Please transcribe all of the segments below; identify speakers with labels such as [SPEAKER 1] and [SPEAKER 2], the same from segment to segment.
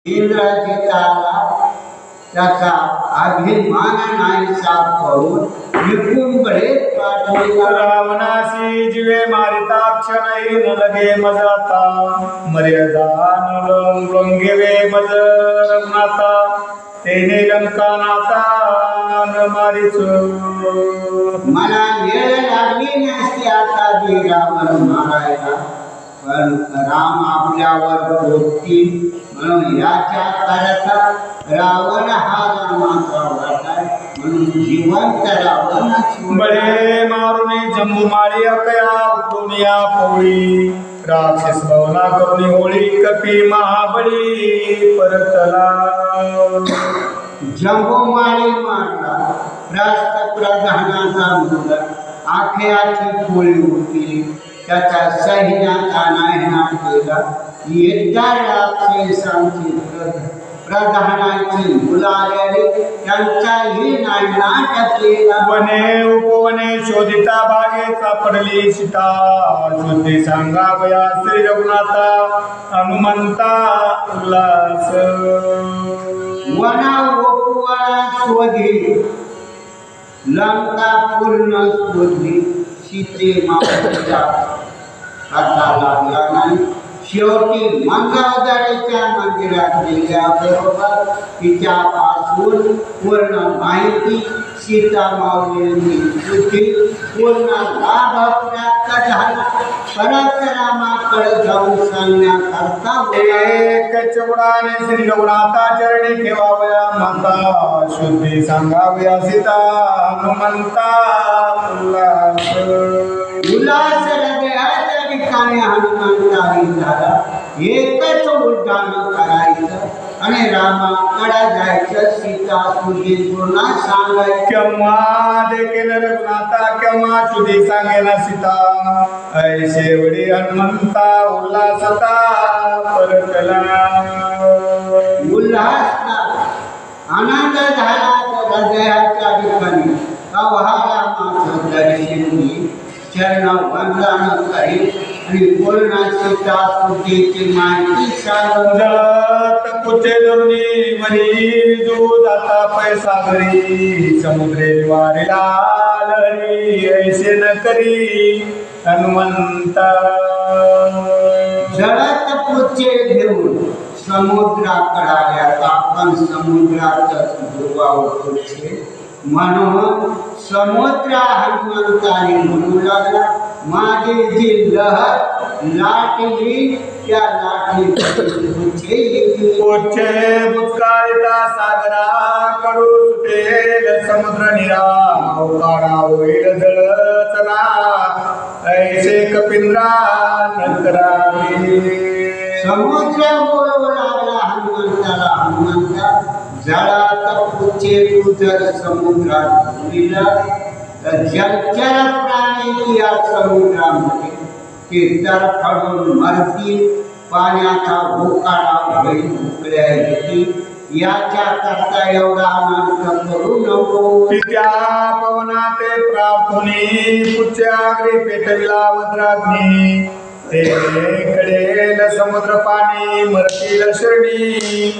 [SPEAKER 1] इंद्राजीचा त्याचा अभिमान नाहीसा करून विपुंबळे पाठविला।
[SPEAKER 2] रावणासी जीवे मारिता क्षणही न लगे मजाता मर्यादा न लंघेवे मज रघुनाथा तेने लंका नाता न मारीच।
[SPEAKER 1] मला वेळ लागली नसती आता बी रावण मारायला, पण राम आपल्यावर पोचतील म्हणून याच्या करता रावण हा रामाचा वाटाय म्हणून जिवंत रावण
[SPEAKER 2] बळे मारुनी जम्बू माळी अकया उठूनिया पोळी राक्षस भवना करुणी होळी कपी महाबळी परतला।
[SPEAKER 1] जम्बू माळी मारला राष्ट्रप्रधानाचा मुलगा आखेयाची पोळी उठली त्याचा सैन्याचा नायनाट केला। एकदा राक्षसांची प्रधानाची मुलाले त्यांचाही नायनाट केला।
[SPEAKER 2] वने उपवने शोधिता बागेचा पडली सीता शुद्धी सांगावया श्री रघुनाथा हनुमंता उल्हास।
[SPEAKER 1] वना उपवना शोधली लंका पूर्ण शोधली सीते मातेचा पत्ता लागला नाही। शेवटी मंगळवारच्या मंदिरात गेल्याबरोबर तिच्यापासून पूर्ण माहिती सीता माऊलींनी सुद्धी पूर्ण लाभ प्राप्त झाला। परत रामाकडे जाऊन सांगण्याकरता
[SPEAKER 2] एक चौडाने श्री रघुनाथा चरणी ठेवावया माता शुद्धी सांगावया सीता हनुमंता उल्हास।
[SPEAKER 1] उल्हास हृदयाच्या ठिकाणी हनुमंताही झाला। एकच उड्डाण करायचं आणि रामाकडे जायचं सीता सुधी पूर्ण सांगायचं।
[SPEAKER 2] केव्हा देखील रघुनाथा केव्हा शुद्धी सांगेना सीता ऐसे वडी हनुमंता उल्हासता परतला।
[SPEAKER 1] उल्हासला आनंद झाला तर हृदयाच्या ठिकाणी रामाचं दर्शन घेईल चरण वंदन करील आणि पूर्ण सीता सुद्धीची माहिती सांगत
[SPEAKER 2] कुचे दुर्नी वरी जो जाता पैसा घरी समुद्रे वारिला लहरी ऐसे न करी हनुमंता। जळत
[SPEAKER 1] पुचे घेऊन समुद्राकडे आपण समुद्रातच डोबावतो म्हणून समुद्र हनुमंताने म्हणू लागला माझी जी लहर लाटली त्या लाटेची
[SPEAKER 2] भूतकाळिता सागरा कडू सुटेल समुद्र निरा होईल जळचना ऐसे कपिंद्रा न करावे।
[SPEAKER 1] समुद्र बोलू लागला हनुमंताला हनुमंता जळात पुचे तू जर समुद्रात बुडीला तर जलचर प्राणी या समुद्रामध्ये ते तरफडून मरतील पाण्याचा भोकाळा होईल उकळ्या येतील याच्या करता एवढा अनर्थ करू नको।
[SPEAKER 2] त्या पवनाते प्रार्थुनी पुच्याग्री पेटविला वज्राग्नी ते कडेल समुद्र पाणी मरतील शरणी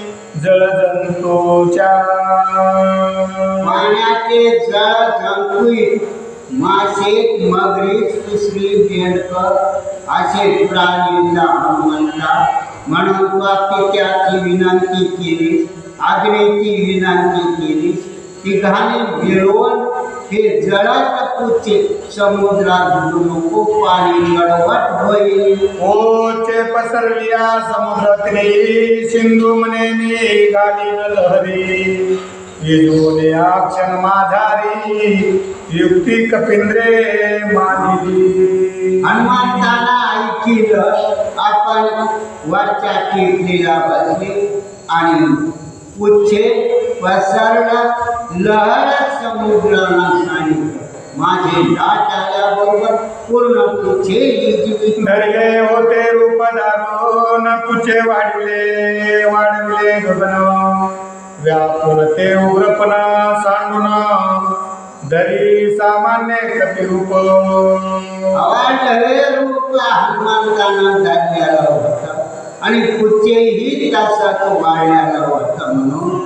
[SPEAKER 2] जळ जंतूच्या।
[SPEAKER 1] पाण्याचे जळ जंतू मासे मगरी सुसरी बेंडकर असे प्राणींचा हनुमंता म्हणून त्याची विनंती केली आग्नेची विनंती केली। तिघांनी मिळून हे जळत पुचे समुद्रात बुडू नको पाणी गडवट होईल।
[SPEAKER 2] ओचे पसरलिया समुद्रातली सिंधू म्हणे मी गाली न लहरी येजोने क्षण माझारी युक्ती कपिंद्रे मानिली।
[SPEAKER 1] हनुमंताला ऐकिलं आपण वरच्या टेकडीला बसले आणि पुच्छे पसरलं लहर समुद्राला सांगितलं माझे लाट आल्याबरोबर पूर्ण पुच्छे
[SPEAKER 2] धरले होते रूप दारून पुच्छे वाढविले वाढविले गगन व्यापून ते उग्रपणा सांडून धरी सामान्य कपिरूप।
[SPEAKER 1] रूप हनुमंतानं धरलेलं होतं आणि पुढचेही तसंच वाढण्याला होतं म्हणून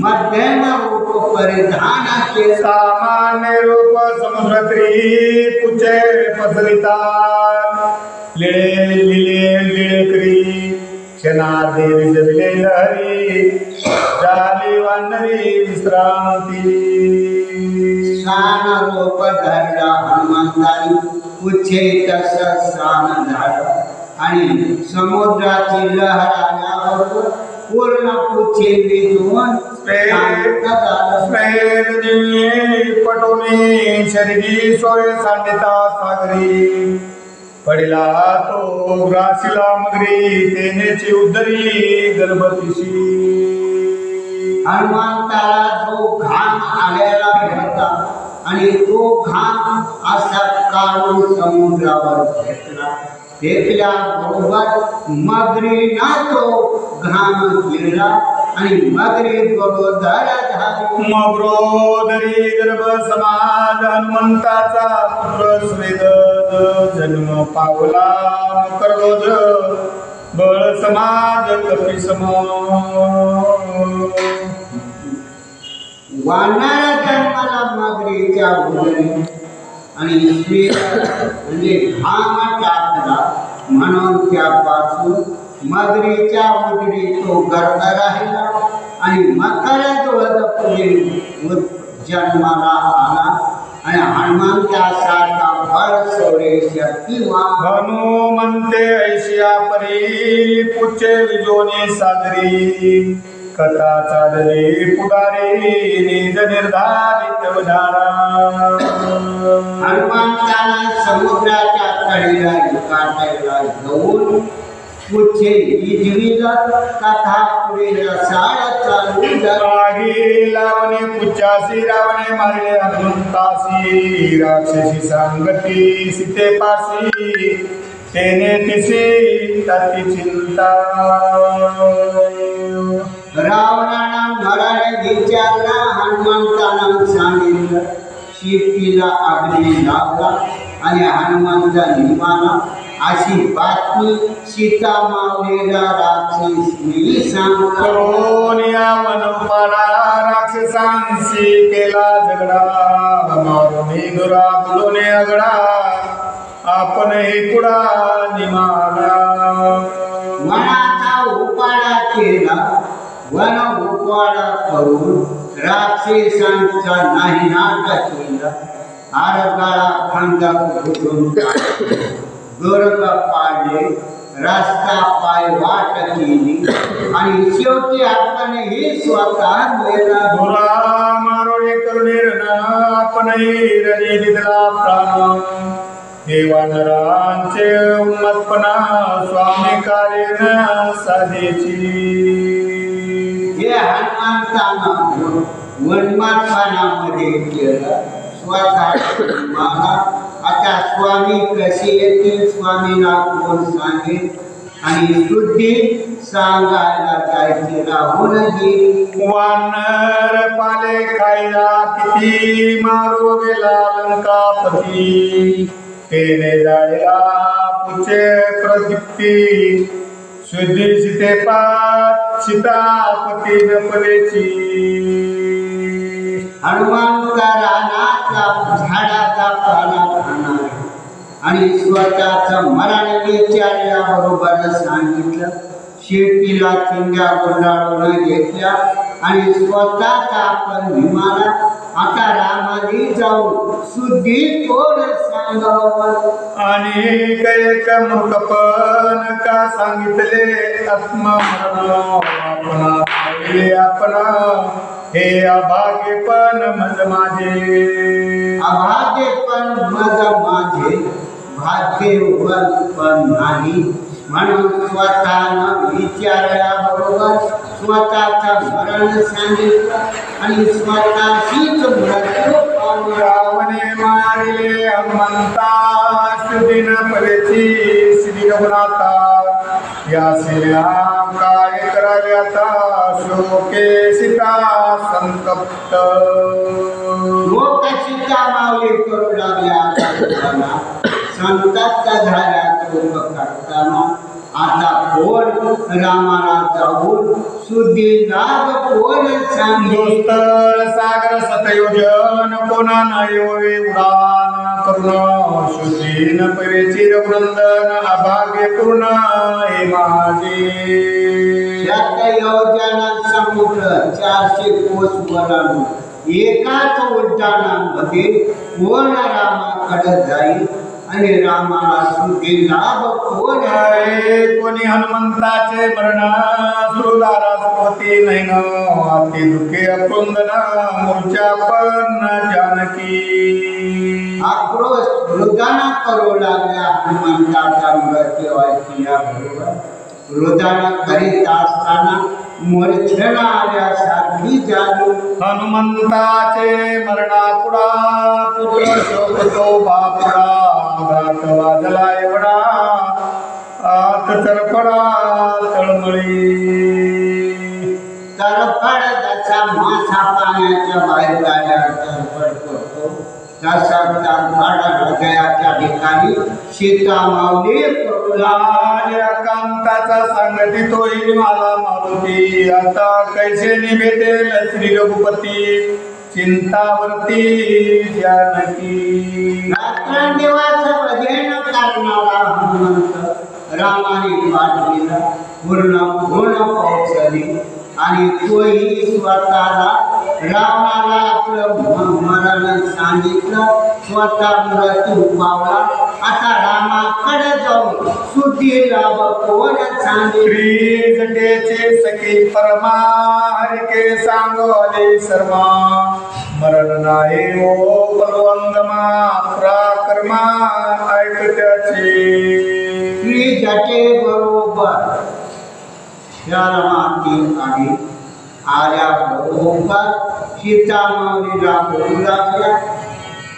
[SPEAKER 1] मध्यम रूप परिधान केले.
[SPEAKER 2] सामान्य रूप समुद्रत्री पुचे पसरिता लिळे लिले लिळे करी क्षणार्धे विजविले लहरी झाली वानरी विश्रांती.
[SPEAKER 1] शान रूप धरला हनुमंतानी पुच्छे तसं शान झालं आणि समुद्राची लहर आल्याबरोबर पूर्ण पुच्छे विजून
[SPEAKER 2] पटोनी शरीरी सोय सांडिता सागरी पडिला तो ग्रासिला मगरी तेनेची उदरी गर्भतीशी.
[SPEAKER 1] हनुमंताला जो घाम आलेला होता आणि तो घाम असा काढून समुद्रावर फेकल्याबरोबर मगरीना तो घाम गिरला आणि मगरी गरोदर झाली.
[SPEAKER 2] मगरोदरी गर्भ समाज हनुमंताचा पुत्र स्वेद जन्म पावला कर्वज बळ समाज कपी सम.
[SPEAKER 1] वानर जन्माला मगरीच्या उदरी आणि स्वेद म्हणजे घाम टाकला म्हणून त्यापासून मगरीच्या उदरी तो गर्भ राहिला आणि मकर ध्वज पुढे जन्माला आला आणि हनुमंतासारखा बळ सोडे शक्तिवान.
[SPEAKER 2] हनुमंते ऐशिया परी पुचे विजोनी सागरी कथा चालली पुढारी निज निर्धारित उदारा.
[SPEAKER 1] हनुमंताला समुद्राच्या कडेला काठायला घेऊन पुच्छे इजविला कथा पुढे रसाळ चालू
[SPEAKER 2] झाली. लावणे पुच्छासी रावणे मारले हनुमंतासी राक्षसी सांगती सीते पासी तेने तिसी ताती चिंता.
[SPEAKER 1] रावणाला मरण विचारला हनुमंताला सांगितलं. शेतीला अग्नी लावला आणि हनुमंत निघाला अशी बातमी सीता मावलेला राक्षसी
[SPEAKER 2] सांगला. मनोपाला राक्षसांशी केला झगडा मारून दुरा बोलवणे अगडा आपण हे पुढा निमाला.
[SPEAKER 1] वनाचा उपाडा केला वन उपाडा करून राक्षसांचा नाही नाटक केला. आरगाळा खंडक फुटून गोरख पाडले रस्ता पाय वाट केली आणि शेवटी आपण हे स्वतः
[SPEAKER 2] धुरा मारोळे करुणे आपणही रणे दिला प्राण. हे वानरांचे उन्मत्पणा स्वामी कार्य साधेची.
[SPEAKER 1] हे हनुमंतानं वनमार्गामध्ये केलं स्वतः मला. आता स्वामी कसे येतील स्वामीला कोण सांगेल आणि शुद्धी सांगायला जायचे राहून गेली.
[SPEAKER 2] वानर पाले खायला किती मारू गेला लंकापती तेने जायला पुचे प्रदीप्ती शुद्धी सीतापती नपलेची.
[SPEAKER 1] हनुमंता रानाचा झाडाचा पाला खाणार आणि स्वतःच मरण विचारल्याबरोबर सांगितलं. शेतीला चिंध्या गुंडाळून घेतल्या आणि स्वतःच आपण विमाला. आता रामाने जाऊन शुद्धी कोण सांगावं.
[SPEAKER 2] आणि एक मूर्खपण का सांगितले आत्ममरण आपण हे अभागेपण मज माझे.
[SPEAKER 1] अभागेपण मज माझे भाग्यवान पण नाही म्हणून स्वतःनं विचारल्याबरोबर स्वतःचं मरण सांगितलं आणि स्वतःशीच मृत्यू पावला.
[SPEAKER 2] रावणे मारिले हनुमंता शुद्धीन परेची श्री रघुनाथा. या सिया काय करावे आता शोके सीता संतप्त.
[SPEAKER 1] लोक सीता मावली करू लागल्या संतप्त झाल्या शोक करताना आता कोण रामाला जाऊन सुधी लाभ कोण सांगे
[SPEAKER 2] दोस्तर सागर सतयोजन कोणा नाही होय उडान करुण शुद्धीन परेची रघुनंदन अभाग्य पूर्ण हे माझे
[SPEAKER 1] शतयोजना समुद्र 400 कोस वरांडू एकाच उड्डाणामध्ये कोण रामाकडे जाईल आणि रामाला सुधी लाभ कोण
[SPEAKER 2] आहे कोणी हनुमंताचे मरण श्रुदारास्पती नैन अति दुखे अकृंदन मूर्छा पण जानकी
[SPEAKER 1] आक्रोश रुदाना करू लागल्या हनुमंताचा मृत्यू ऐकल्याबरोबर रुदाना करीत असताना मूर्छना आल्यासारखी झाली
[SPEAKER 2] हनुमंताचे मरणापुढा पुत्र शोकतो बापुडा घात वाजला एवढा आत तरफडा तळमळी
[SPEAKER 1] तरफड जसा मासा पाण्याच्या बाहेर गाड्या तरफड करतो तसा तरफड हृदयाच्या ठिकाणी सीता माऊली
[SPEAKER 2] कांताचा सांगती तोही मला मारुती आता कैसे निभेटेल श्री रघुपती चिंतावरती जानकी
[SPEAKER 1] रात्रंदिवस भजन करणारा हनुमंत रामाने पाठविला पूर्ण पोहोचली आणि तोही स्वतःला रामाला आपलं मरण सांगितलं स्वतः मृत्यू पावला आता रामाकडे जाऊन सुधी लाभ कोण सांगे
[SPEAKER 2] श्री जटेचे सखी परमा हरिके सांगोले शर्मा मरण नाही ओ बलवंदमा पराक्रमा ऐकत्याचे
[SPEAKER 1] श्री जटे बरोबर शरमाती आणि आल्याबरोबर सीता माऊलीला बोलू लागल्या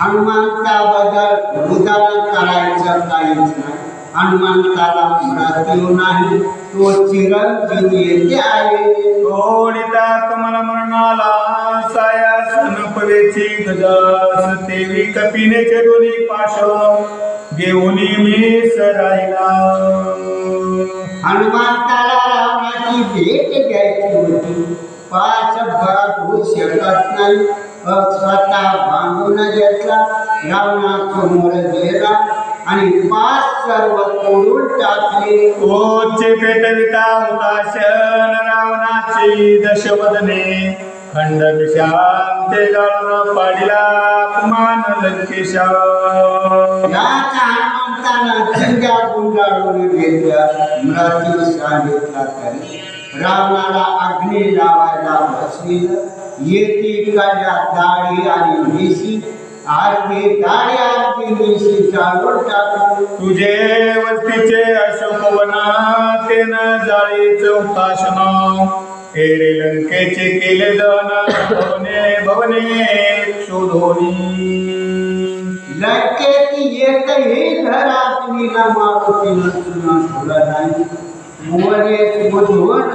[SPEAKER 1] हनुमंताबद्दल उदाहरण करायचं काहीच नाही हनुमंताला मृत्यू नाही तो चिरंजीवी येते आहे
[SPEAKER 2] ओढिता कमल मरणाला साया सनपवेची गजास तेवी कपिनेचे दोन्ही पाश घेऊन मी सरायला
[SPEAKER 1] हनुमंताला रावणाची भेट घ्यायची होती पाच भरात होऊ शकत नाही स्वतः बांधून घेतला रावणासमोर गेला आणि पाच सर्व तोडून टाकले
[SPEAKER 2] ओचे पेटविता हुताशन रावणाची दशवदने खंड विशांते गाळून पाडिला अपमान लंकेशा
[SPEAKER 1] याचा हनुमंतानं चिंध्या गुंडाळून घेतल्या मृत्यू सांगितला तरी रावणाला अग्नी लावायला बसविलं येती काढ्या दाढी आणि मिशी अर्धी दाढी अर्धी मिशी जाळून टाकली
[SPEAKER 2] तुझे वस्तीचे अशोकवना तेन जाळी चौताशना एरे लंकेचे केले दन भवने भवने शोधोनी
[SPEAKER 1] लंकेची एकही घरातली मारुती नसून ठेवला नाही मोरे बुधवण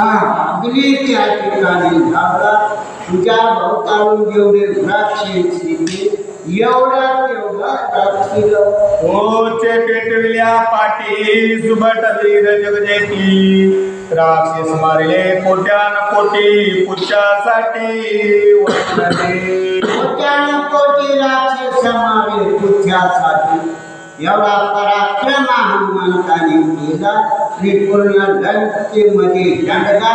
[SPEAKER 1] अग्नी त्या ठिकाणी झाला तुझ्या भोवताळून जेवढे वृक्ष एवढा तेवढा राखील
[SPEAKER 2] ओचे पेटविल्या पाटी सुबट वीर जगजेती राक्षस मारले कोट्यान कोटी पुच्छासाठी
[SPEAKER 1] कोट्यान कोटी राक्षस मारले पुच्छासाठी एवढा पराक्रम हनुमंताने केला आणि पूर्ण लंकेमध्ये दंडगा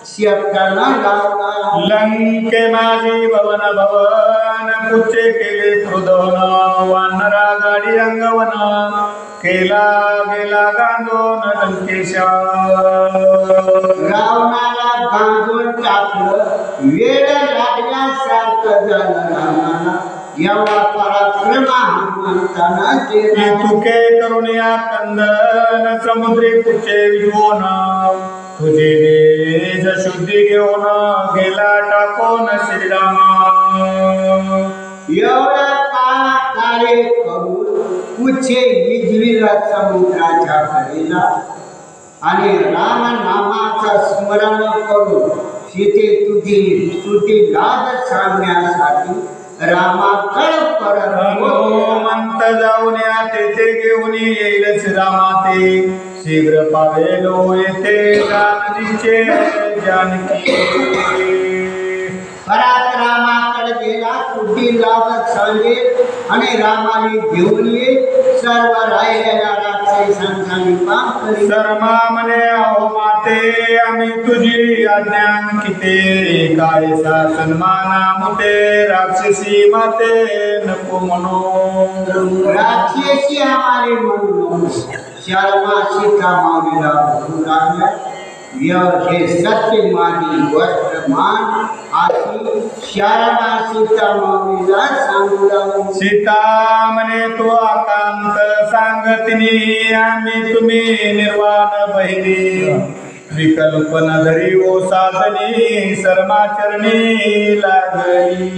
[SPEAKER 1] शेपटाला लावला
[SPEAKER 2] लंके माझी भवन भवन पुच्छे केले पृदवन वानरा गाडी अंगवन केला गेला गांधोन लंकेशा
[SPEAKER 1] रावणाला बांधून टाकलं वेळ लागल्यासारखं झालं रावणाला एवढा पराक्रम हनुमंतानं केला
[SPEAKER 2] तुके करुणिया कंदन समुद्री पुच्छे विजवून तुझे देश शुद्धी घेऊन गेला टाकून श्रीरामा
[SPEAKER 1] एवढा कार्य करून पुच्छे विजविला समुद्राच्या कडेला आणि राम नामाचं स्मरण करून सीते तुझी लाज सांगण्यासाठी रामाकडे परत
[SPEAKER 2] हनुमंत जाऊन या तेथे घेऊन येईल रामा ते मागे शीघ्र पावेलो येथे जानकीचे जानकी
[SPEAKER 1] परत रामाकडे गेला, सुट्टी लावत सांगे आणि रामाने घेऊन ये सर्व राहिलेल्या राक्षसांचा निपात करी.
[SPEAKER 2] शर्मा म्हणे अहो माते आम्ही तुझी आज्ञा किते काय सन्माना मुते राक्षसी माते नको म्हणू.
[SPEAKER 1] राक्षसी हमारे म्हणून शर्मा सीता माऊलीला बोलू लागल्या. हे सत्य माझी वर्तमान अशी शरणा सीता माऊलीला सांगू लागली.
[SPEAKER 2] सीता म्हणे तो आकांत सांगतिनी आम्ही तुम्ही निर्वाण बहिणी विकल्पन धरी ओ साधनी शर्माचरणी लागली.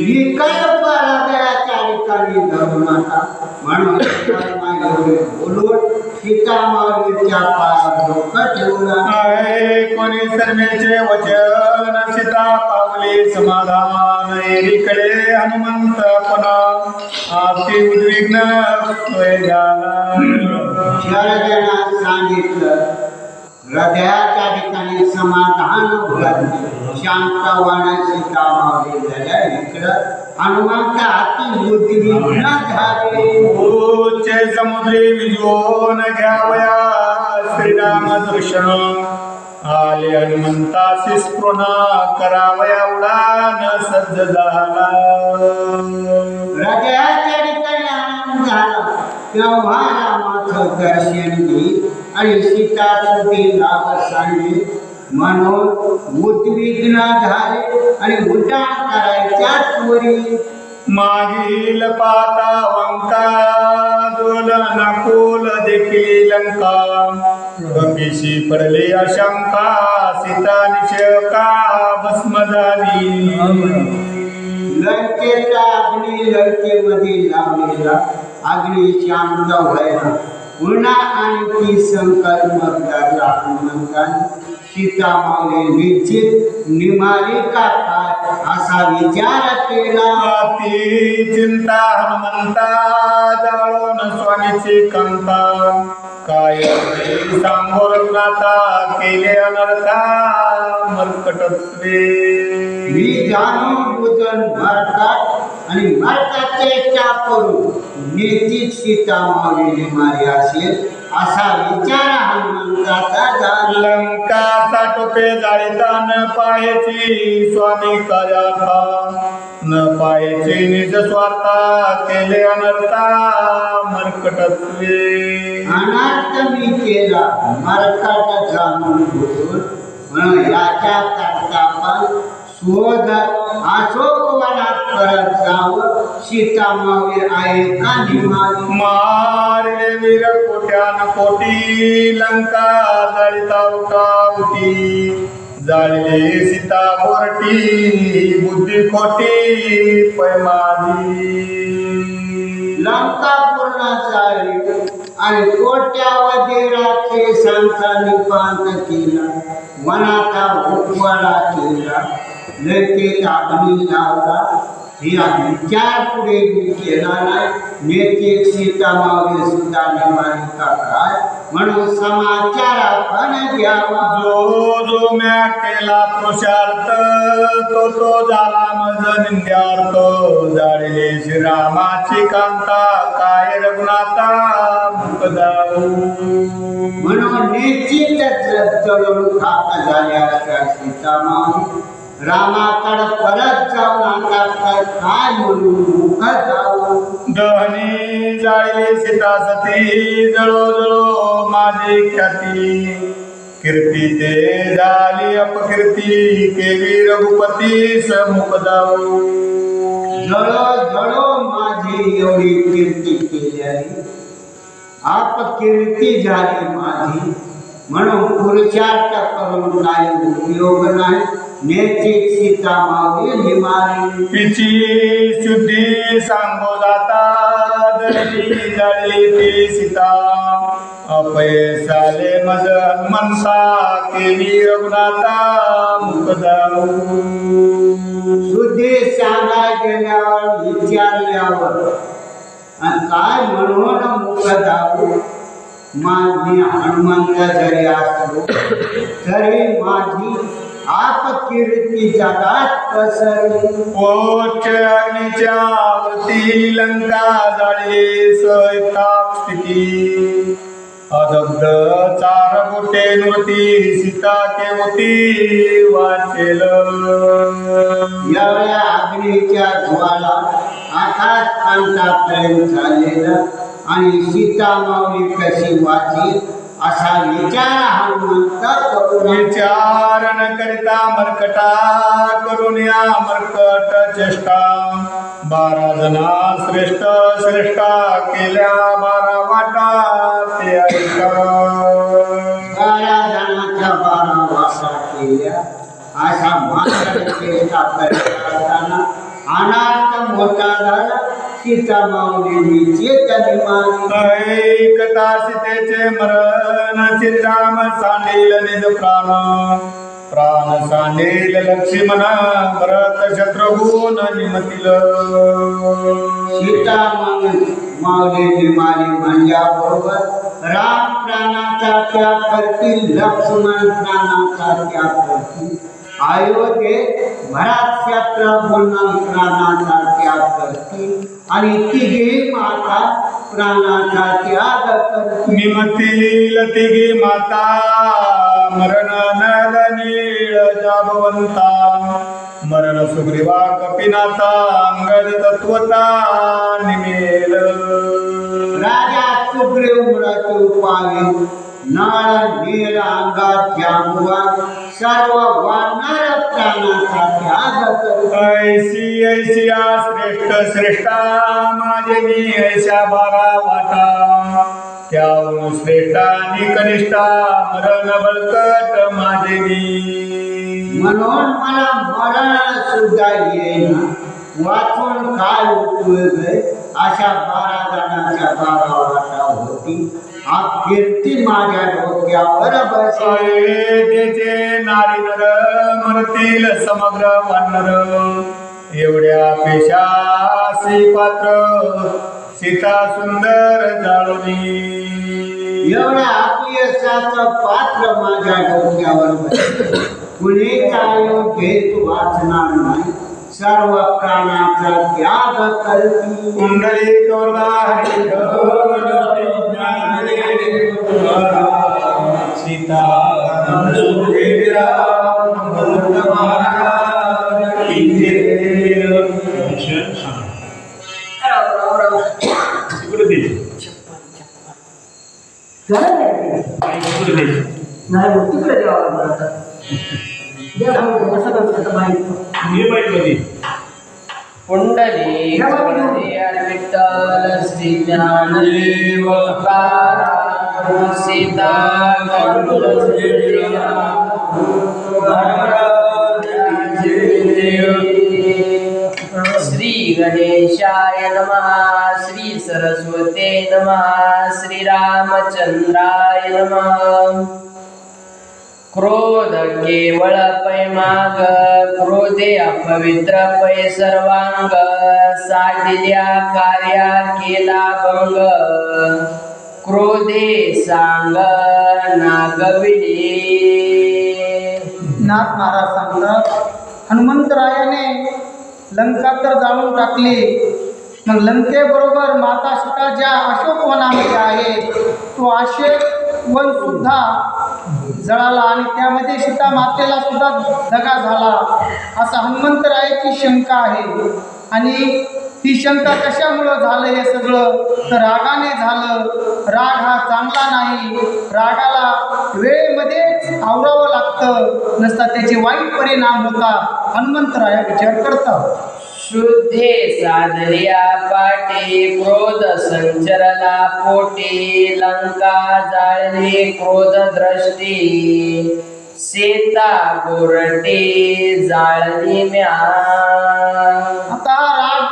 [SPEAKER 1] विकल्प हृदयाच्या ठिकाणी धरून आता म्हणून शर्मा एवढे बोलून सीता माऊलीच्या पायात डोकं ठेवलं.
[SPEAKER 2] कोणी शर्मेचे वचन सीता पावले समाधान एकीकडे हनुमंत पुन्हा अति उद्विग्न
[SPEAKER 1] शरदेना सांगितलं हृदयाच्या ठिकाणी समाधान घडले. शांत वाण सीता माऊली झाल्या. इकडं हनुमंत अति उद्विग्न झाले.
[SPEAKER 2] उच्च समुद्री विजोन घ्यावया श्रीराम दर्शन आले हनुमंतासी स्पृह करावया उडान सज्ज झाला.
[SPEAKER 1] हृदयाच्या ठिकाणी आनंद झाला. तेव्हा रामाचं दर्शन घेईल आणि सीता सुटी लाभ सांगेल म्हणून उद्विग्न झाले आणि उड्डाण करायच्या त्वरी.
[SPEAKER 2] मागील पाता वंका दोल नकुल देखील लंका कपिशी पडली अशंका सीता निशका भस्म झाली.
[SPEAKER 1] लंकेचा अग्नी लंकेमध्ये लावलेला अग्नी शांत व्हायला पुन्हा आणखी संकल्प लागला. हनुमंताने सीता माऊली निश्चित निमाली का काय असा विचार केला.
[SPEAKER 2] ती चिंता हनुमंता जाळून स्वामीची कंता काय सांगोर नाता केले अनर्था मर्कटत्वे.
[SPEAKER 1] मी जाणून बुजून मरतात आणि मरतात चेष्टा करू निश्चित सीता माऊलीने मारी असेल असा विचार हनुमंताचा झाला.
[SPEAKER 2] लंका साठोपे जाळीता न पायाची स्वामी कार्याथा न पायाची निज स्वार्था केले अनर्था मर्कटत्वे.
[SPEAKER 1] अनर्थ मी केला मरकट जाणून बुजून म्हणून याच्या करता पण शोध अशोक वनात परत जावं. सीता माऊली आहे का निमाली.
[SPEAKER 2] मारले वीर कोट्यान कोटी लंका जाळीता उठावती जाळले सीता बोरटी बुद्धी खोटी पैमाजी.
[SPEAKER 1] लंका पूर्ण जाळली आणि कोट्यावधी राक्षसांचा निपात केला. वनाचा उठवाडा केला. लंकेत अग्नी लावला. ही विचार पुढे केला नाही. नेते सीता माऊली सुद्धा निमाली का काय म्हणून समाचार आपण घ्यावा.
[SPEAKER 2] जो जो म्या केला पुरुषार्थ तो तो झाला मज निंद्यार्थ जाळले श्रीरामाची कांता काय रघुनाथा मुकदाऊ.
[SPEAKER 1] म्हणून निश्चितच जळून खाक झाल्या सीता माऊली. रामाकडे परत जाऊन आता काय म्हणून मुख जाऊ.
[SPEAKER 2] दहनी जाळले सीता सती जळो जळो माझी ख्याती कीर्ती ते झाली अपकीर्ती केली रघुपती समुख जाऊ.
[SPEAKER 1] जळो जळो माझी एवढी कीर्ती केली आहे अपकीर्ती झाली माझी म्हणून पुरुषार्थ करून काही उपयोग नाही. नेतिक सीता माऊली निमाली.
[SPEAKER 2] तिची शुद्धी सांगो जाता जळली जळली ती सीता अपयशाले मज हनुमंता केली रघुनाथा मुख जाऊ.
[SPEAKER 1] शुद्धी सांगाय गेल्यावर विचारल्यावर आणि काय म्हणून मुख जाऊ. मी हनुमंत जरी असलो तरी माझी आपकीर्ती जगात पसरली.
[SPEAKER 2] पोच अग्नीच्या वरती लंका जाळी सैतापस्थिती अदग्ध चार बोटे नृती सीता केवती वाचेल.
[SPEAKER 1] एवढ्या अग्नीच्या ज्वाला आकाशकांतापर्यंत चाललेला आणि सीता माऊली कशी वाचेल असा विचार हनुमंत करून
[SPEAKER 2] विचार न करिता मर्कटा करून या मर्कट चेष्टा 12 जना श्रेष्ठ श्रेष्ठा केल्या 12 वाटा ते ऐका.
[SPEAKER 1] 12 जणांच्या 12 वाटा केल्या अशा मात्र चेष्टा करताना अनाथ मोठा झाला. सीता माऊलींनी चेतनी मारली.
[SPEAKER 2] ऐकता सीतेचे मरण सीताम सांडील निज प्राण प्राण सांडील लक्ष्मण भरत शत्रुघ्न निमतील.
[SPEAKER 1] सीता माऊलींनी मारली म्हणल्याबरोबर राम प्राणाचा त्याग करतील, लक्ष्मण प्राणाचा त्याग करतील. अयोध्येत भरत शत्रुघ्न प्राणाचा त्याग करतील आणि तिघी माता प्राणाचा त्याग करतील.
[SPEAKER 2] निमतील तिघी माता मरण नल नीळ जाबवंता मरण सुग्रीवा कपिनाथा अंगद तत्वता निमेल.
[SPEAKER 1] राजा सुग्रीव मृत्यू पावी नळ नीळ अंगात जांबुवा सर्व वानर प्राणाचा त्याग करतील.
[SPEAKER 2] ऐशी ऐशिया श्रेष्ठ श्रेष्ठा माझे मी ऐशा 12 वाटा त्याहून श्रेष्ठा आणि कनिष्ठा मरण बळकट माझे मी.
[SPEAKER 1] म्हणून मला मरण सुद्धा येईना वाचून काय उपयोग आहे. अशा 12 जणांच्या 12 वाटा होती. कीर्ती माझ्या डोक्यावर बसली.
[SPEAKER 2] अयोध्येचे नारी नर मरतील समग्र वानर एवढ्या पेशासी पात्र सीता सुंदर जाळुनी.
[SPEAKER 1] एवढ्या अपयशाचं पात्र माझ्या डोक्यावर बसले. कुणी अयोध्येत वाचणार नाही, सर्व प्राणाचा त्याग करतील.
[SPEAKER 2] कुंडली सीता
[SPEAKER 3] पुंडली विठ्ठल श्री ज्ञानदेव सीता श्री गणेशाय नमः. श्री सरस्वते नमः. श्री रामचंद्राय नमः. क्रोध केवळ पैमाग क्रोधे अपवित्र पै सर्वांग साधिल्या कार्या केला भंग क्रोधे सांग नागविले.
[SPEAKER 4] नाथ महाराज सांगतात, हनुमंतरायाने लंका तर जाळून टाकली, मग लंकेबरोबर माता सीता ज्या अशोकवनामध्ये आहे तो अशोकवन सुद्धा जळाला आणि त्यामध्ये सीता मातेला सुद्धा दगा झाला असा हनुमंतरायाची शंका आहे. आणि ही शंका कशामुळं झालं हे सगळं तर रागाने झालं. राग हा चांगला नाही, रागाला वेळेमध्येच आवरावं लागतं, नसता त्याचे वाईट परिणाम होतात. हनुमंतराया विचार करतात.
[SPEAKER 3] शुद्धे साधर्या पाटे क्रोध संचरला पोटे लंका जाळली क्रोध दृष्टी सीता गोरटे जाळली म्या.
[SPEAKER 4] आता हा राग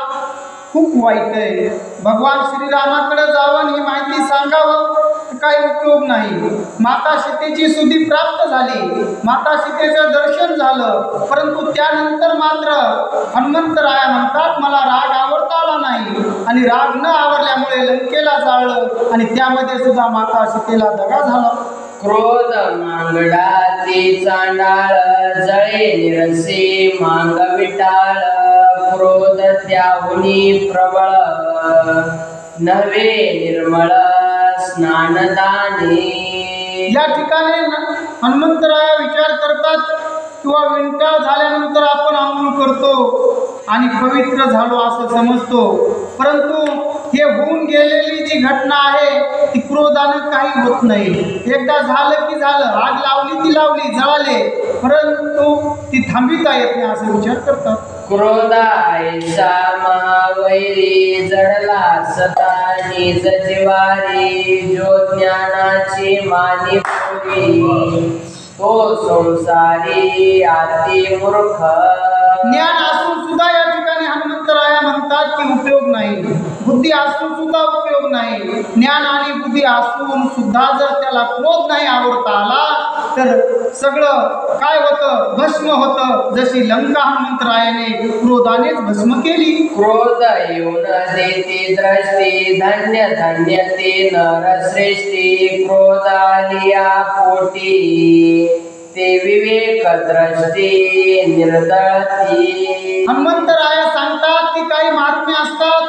[SPEAKER 4] खूप वाईट आहे. भगवान श्रीरामाकडे जावं ही माहिती सांगावं काही उपयोग नाही. माता सीतेची सुधी प्राप्त झाली, माता सीतेचं दर्शन झालं, परंतु त्यानंतर मात्र हनुमंतराया म्हणतात मला राग आवरता आला नाही आणि राग न आवरल्यामुळे लंकेला जाळलं आणि त्यामध्ये सुद्धा माता सीतेला दगा झाला.
[SPEAKER 3] क्रोध मांगडा ते चांडाळ जळे निरसे मांग विटाळ क्रोध त्याहुनी प्रबळ नव्हे निर्मळ स्नानदाने.
[SPEAKER 4] या ठिकाणी हनुमंतराया विचार करतात किंवा विंटाळ झाल्यानंतर आपण आंघोळ करतो आणि पवित्र झालो असं समजतो, परंतु हे होऊन गेलेली जी घटना आहे ती क्रोधानं काही होत नाही. एकदा झालं की झालं, आग लावली ती लावली, जळाले, परंतु ती थांबिता येत नाही असे विचार करतात.
[SPEAKER 3] क्रोधायचा महावैरी जडला सता निज जिवारी जो ज्ञानाची मानी पोरी तो संसारी अति मूर्ख.
[SPEAKER 4] ज्ञान असून सुद्धा या ठिकाणी हनुमंतराया म्हणतात की उपयोग नाही, बुद्धी असून सुद्धा उपयोग नाही. ज्ञान आणि बुद्धी असून सुद्धा जर त्याला क्रोध नाही आवडता आला तर सगळं काय होतं, भस्म होतं. जशी लंका हनुमंतरायाने क्रोधानेच भस्म केली.
[SPEAKER 3] क्रोध येऊन देते दृष्टी धन्य धन्य ते नरश्रेष्ठी क्रोधालिया पोटी ते विवेक दृष्टी निर्दळती.
[SPEAKER 4] हनुमंतराया सांगतात की काही महात्मे असतात,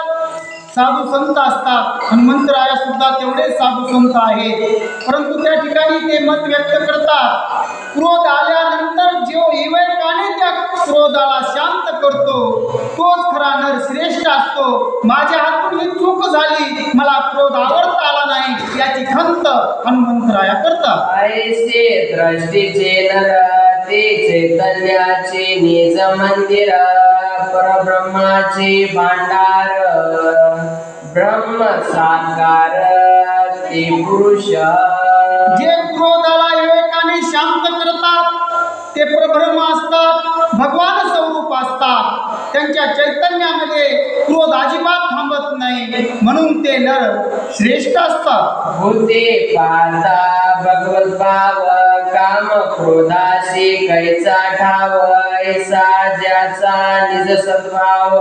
[SPEAKER 4] साधू संत असतात. हनुमंतराया सुद्धा तेवढेच साधू संत आहेत, परंतु त्या ठिकाणी ते मत व्यक्त करतात क्रोध आल्यानंतर जो विवेकाने त्या क्रोधाला शांत करतो तोच खरा नर श्रेष्ठ असतो. माझ्या हातून ही चूक झाली, मला क्रोध आवडता आला नाही याची खंत हनुमंतराया करतात.
[SPEAKER 3] ऐसे दृष्टीचे नर ते चैतन्याचे निज मंदिर परब्रह्माचे भांडार ब्रह्म साकार ते पुरुष.
[SPEAKER 4] जे क्रोधाला विवेकाने शांत करतात ते परब्रह्म असतात, भगवान स्वरूप असतात. त्यांच्या चैतन्यामध्ये क्रोध अजिबात थांबत नाही, म्हणून ते नर श्रेष्ठ असतात.
[SPEAKER 3] भूते पाहता भगवत भाव काम क्रोधाशी कैचा ठाव ऐसा ज्याचा निज सद्भाव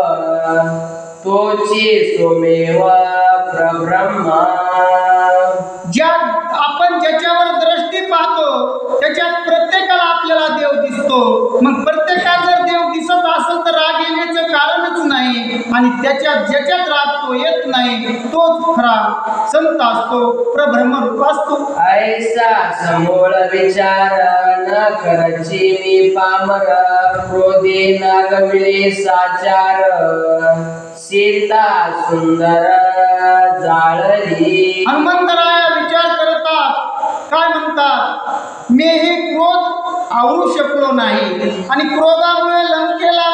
[SPEAKER 3] तोची सोमेव प्रब्रह्म.
[SPEAKER 4] ज्या आपण ज्याच्यावर दृष्टी पाहतो त्याच्यात प्रत्येकाला आपल्याला देव दिसतो. मग प्रत्येकात जर देव दिसत असेल तर राग येण्याचं कारणच नाही, आणि त्याच्यात ज्याच्यात राग तो येत नाही तोच खरा संत असतो, प्रब्रह्मरूप असतो.
[SPEAKER 3] ऐसा समोळ विचार न करची मी पामर क्रोधे नागविले साचार सीता सुंदर जाळली.
[SPEAKER 4] हनुमंतराया विचार करतात, काय म्हणतात, मी हे क्रोध आवरू शकलो नाही आणि क्रोधामुळे लंकेला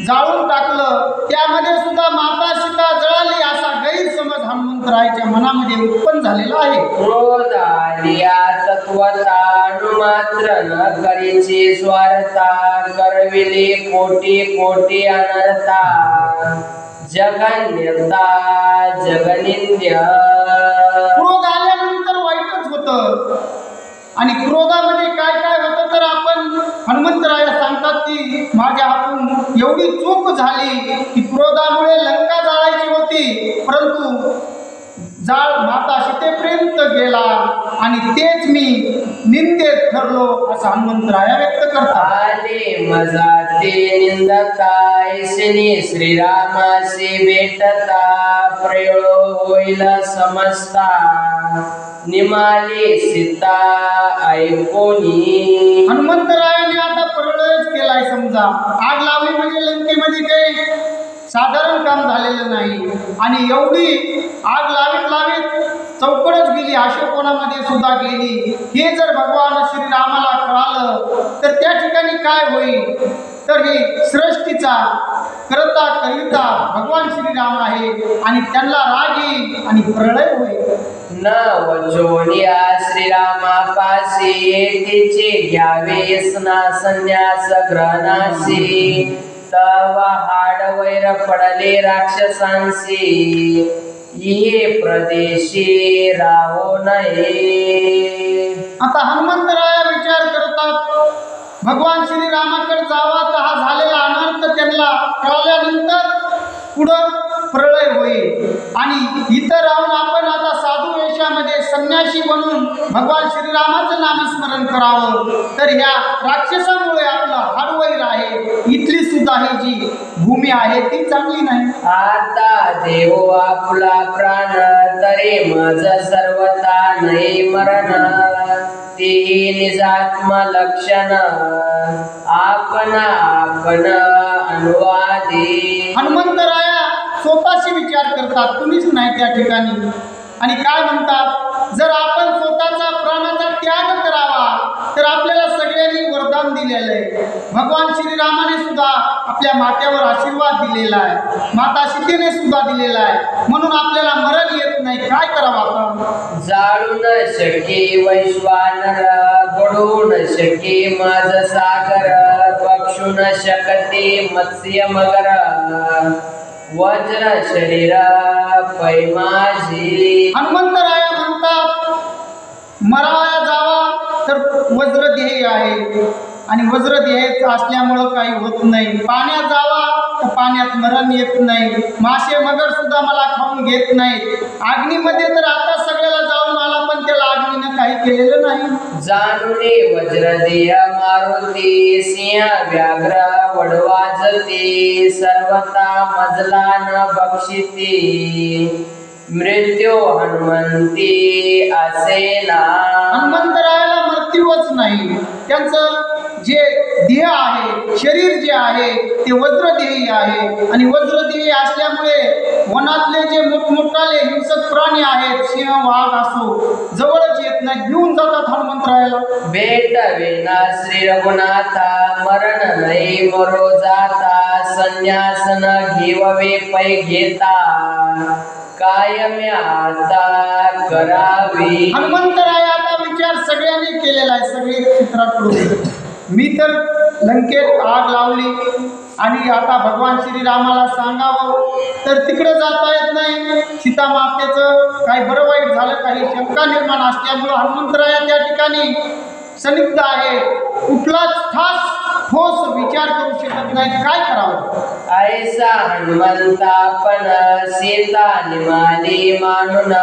[SPEAKER 4] जाळून टाकलं, त्यामध्ये सुद्धा माता सीता जळाली असा गैरसमज हनुमंतरायाच्या मनामध्ये उत्पन्न झालेला आहे.
[SPEAKER 3] क्रोध आलिया तत्वता मात्र न करीची स्वार्था करविले कोटी कोटी अनर्था जगन्यता जगनिंद्य.
[SPEAKER 4] क्रोध आल्यानंतर वाईटच होतं, आणि क्रोधामध्ये काय काय होतं तर आपण हनुमंतराया सांगतात की माझ्या हातून एवढी चूक झाली की क्रोधामुळे लंका जाळायची होती, परंतु जाळ माता सीतेपर्यंत गेला आणि तेच मी निंदेत ठरलो असं हनुमंतराया व्यक्त करतात.
[SPEAKER 3] आले मजा ते निंदता ऐसनी श्रीरामाशी भेटता प्रयो होईल समजता निमाली सीता ऐकोनी.
[SPEAKER 4] हनुमंतरायाने आता प्रलयच केलाय समजा. आग लावली म्हणजे लंकेमध्ये काही साधारण काम झालेलं नाही, आणि एवढी आग लावीत लावीत चौकडच गेली, अशोकवनामध्ये सुद्धा गेली. हे जर भगवान श्रीरामाला कळालं तर त्या ठिकाणी काय होईल, तर हे सृष्टीचा करता करिता भगवान श्रीराम आहे आणि त्यांना राग येईल आणि प्रलय होईल.
[SPEAKER 3] न वचोनिया श्रीरामापाशी तिचे घ्यावे स्ना संन्यास ग्रहणाशी तव हाड वैर पडले राक्षसांशी ये प्रदेशी राहो नये.
[SPEAKER 4] आता हनुमंतराया विचार करतात, भगवान श्रीरामाकडे जावा तर हा झालेला अनर्थ त्यांना कळल्यानंतर पुढं प्रलय होईल आणि इथं राहून आपण आता साधू वेशामध्ये संन्यासी बनून भगवान श्रीरामाचं नामस्मरण करावं तर ह्या राक्षसामुळे आपलं हाडवैर आहे. इथली सुद्धा ही जी भूमी आहे ती चांगली नाही.
[SPEAKER 3] आता देव आपला प्राण तरी मज सर्वता नाही मरण. तेही निजात्म लक्षण आपण अनुवादी.
[SPEAKER 4] हनुमंतराया स्वतःशी विचार करतात, कुणीच नाही त्या ठिकाणी, आणि काय म्हणतात, जर आपण स्वतःचा प्राणाचा त्याग करावा तर आपल्याला सगळ्यांनी वरदान दिलेलं आहे. भगवान श्रीरामाने सुद्धा आपल्या मात्यावर आशीर्वाद दिलेला आहे, माता सीतेने सुद्धा दिलेला आहे, म्हणून आपल्याला मरण येत नाही. काय करावं आपण?
[SPEAKER 3] जाळून शके वैश्वानर बुडून शके माझ सागर. बक्षून शकते मत्स्य मगर. वज्र शरीर पैमाजी.
[SPEAKER 4] हनुमंतराया म्हणतात, मराया जावा तर वज्रदेही आहे आणि वज्रदेह असल्यामुळं काही होत नाही. पाण्यात जावा तर पाण्यात मरण येत नाही. मासे मगर सुद्धा मला खाऊन घेत नाही. अग्नीमध्ये तर आता सगळ्याला जाऊन आला पण त्याला अग्नीनं काही केलेलं नाही.
[SPEAKER 3] जाणुने वज्रदेह मारुती. सिंह व्याघ्र वडवाजते. सर्वता मजला न बक्षिती. मृत्यू हनुमंती असे ना.
[SPEAKER 4] हनुमंतरायाला मृत्यूच नाही. त्यांचं जे देह आहे, शरीर जे आहे ते वज्रदेही आहे आणि वज्रदेही असल्यामुळे वनातले जे मोठमोठाले हिंसक प्राणी आहेत, सिंह वाघ असो, जवळच येत नाही, घेऊन जातात हनुमंतरायाला.
[SPEAKER 3] भेट विना श्री रघुनाथा. मरण नाही मरो जाता. संन्यासन घेववे पै घेता. कायम्या आता करावी.
[SPEAKER 4] हनुमंतराया आता विचार सगळ्यांनी केलेला आहे, सगळे चित्राकडून. मी तर लंकेत आग लावली आणि आता भगवान श्रीरामाला सांगावं तर तिकडे जाता येत नाही. सीता मातेचं काही बरं वाईट झालं, काही शंका निर्माण असल्यामुळं हनुमंतराया त्या ठिकाणी सनिग्ध आहे. कुठलाच ठोस विचार करू शकत नाही. काय करावं?
[SPEAKER 3] ऐसा हनुमंता पण सीता निमाली मानून.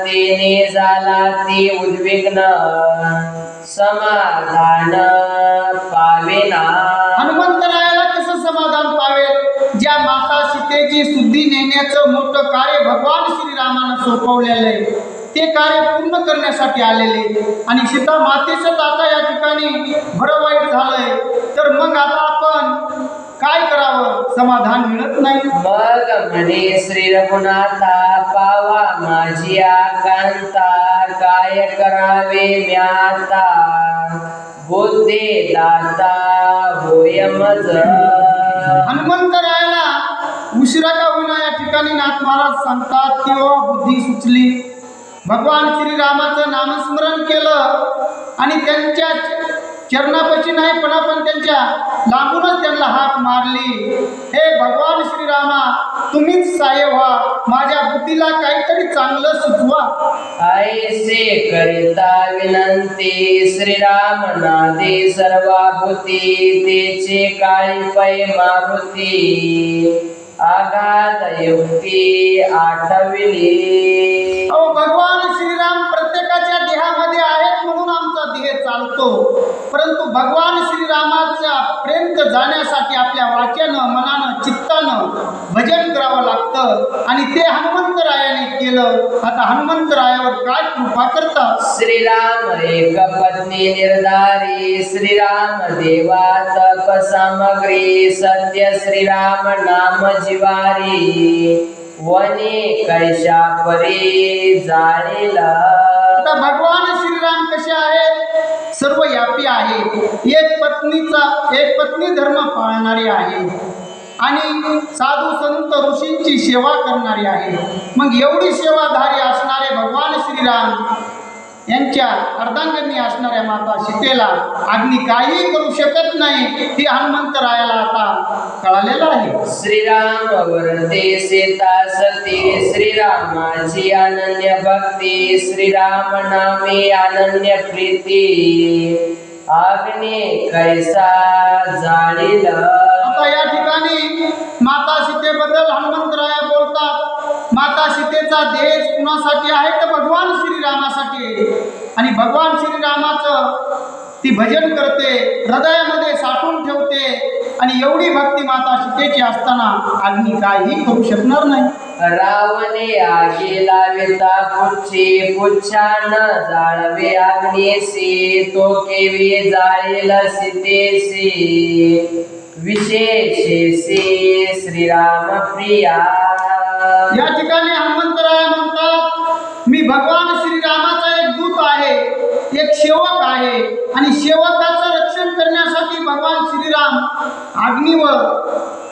[SPEAKER 3] तेने झाला ती उद्विग्न. समाधान पावेना.
[SPEAKER 4] हनुमंतरायाला कसं समाधान पावेल? ज्या माता सीतेची शुद्धी नेण्याचं मोठं कार्य भगवान श्रीरामानं सोपवलेलं आहे ते कार्य पूर्ण करण्यासाठी आलेले आणि सीता मातेचंच आता या ठिकाणी बरं वाईट झालंय तर मग आता आपण काय करावं? समाधान मिळत नाही.
[SPEAKER 3] मग म्हणे श्री रघुनाथा. पावा माझी आकांता. काय करावे म्याता. बुद्धी दाता होय मज.
[SPEAKER 4] हनुमंतरायाला उशिरा का होईना या ठिकाणी नाथ महाराज सांगतात तेव्हा बुद्धी सुचली. भगवान श्रीरामाचं नामस्मरण केलं आणि त्यांच्या चरणापाशी नाही पण आपण त्यांच्या लांबूनच त्यांना हाक मारली. हे भगवान श्रीरामा, तुम्हीच सहाय्य व्हा, माझ्या बुद्धीला काहीतरी चांगलं सुचवा.
[SPEAKER 3] ऐसे करिता विनंती. श्रीराम नादे सर्वाभूती. तेचे काळी पै मारुती. आघात युक्ती आठविली.
[SPEAKER 4] भगवान श्रीराम प्रत्येकाच्या देहामध्ये आहेत म्हणून आमचा देह चालतो, परंतु भगवान श्रीरामाच्या पर्यंत जाण्यासाठी आपल्या वाच्यानं, मनानं, चित्तानं भजन करावं लागतं आणि ते हनुमंतरायाने केलं. आता हनुमंतरायावर काय कृपा करतात?
[SPEAKER 3] श्रीराम एक पत्नी निर्धारी. श्रीराम देवा तप सामग्री. सत्य श्रीराम नाम जिवारी. वने कैशा परी जाणील.
[SPEAKER 4] आता भगवान श्रीराम कसे आहेत? सर्वव्यापी आहेत. एक पत्नी धर्म पाळणारे आहे आणि साधू संत ऋषींची सेवा करणारे आहे. मग एवढी सेवाधारी असणारे भगवान श्रीराम यांच्या अर्धांगिनी असणाऱ्या माता सीतेला अग्नी काही करू शकत नाही हे हनुमंतरायाला आता कळालेलं आहे.
[SPEAKER 3] श्रीराम वरते सीता सती श्रीरामाची अनन्य भक्ती श्रीराम नामे अनन्य प्रीती अग्नी कैसा जाळील.
[SPEAKER 4] आता या ठिकाणी माता सीतेबद्दल हनुमंतराया बोलतात. माता सीतेचा देश कुणासाठी आहे तर भगवान श्रीरामासाठी. आणि भगवान श्रीरामाचं ती भजन करते, हृदयामध्ये साठवून ठेवते. आणि एवढी भक्ती माता सीतेची असताना अग्नी काही करू शकणार नाही.
[SPEAKER 3] रावणे आगी लाविता पुच्छी पुच्छान जाळवे अग्नीसी तो केवी जाळील सीतेसी विशेषेसी श्रीराम प्रिया.
[SPEAKER 4] या ठिकाणी हनुमंतराय म्हणतात मी भगवान श्रीरामाचा एक दूत आहे, एक सेवक आहे. आणि सेवकाचं रक्षण करण्यासाठी भगवान श्रीराम अग्नीवर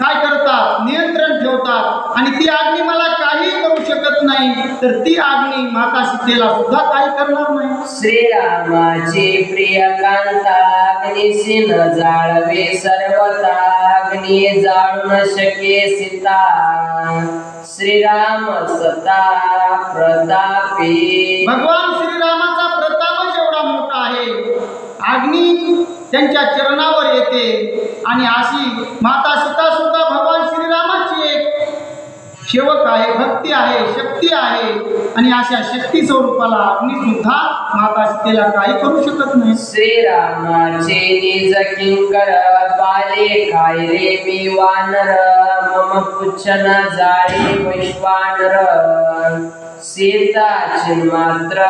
[SPEAKER 4] काय करतात, नियंत्रण ठेवतात. आणि ती अग्नी मला काही करू शकत नाही, तर ती अग्नी माता सीतेला सुद्धा काही करणार नाही.
[SPEAKER 3] श्रीरामाची प्रिय कांता अग्निशी न जाळवे सर्वता अग्नी जाळू न शके सीता श्रीराम सता प्रतापी.
[SPEAKER 4] भगवान श्रीरामाचा प्रतापच एवढा मोठा आहे. अग्नी त्यांच्या चरणावर येते. आणि अशी माता सीता सुद्धा भगवान श्रीरामाची एक सेवक आहे, भक्ती आहे, शक्ती आहे. आणि अशा शक्ती स्वरूपाला अग्नी सुद्धा माता सीतेला काही करू शकत नाही.
[SPEAKER 3] श्रीरामाचे निज किंकर पाले खाय रे मी वानर मम पुच्छन जाळे वैश्वानर सीता चिन्मात्र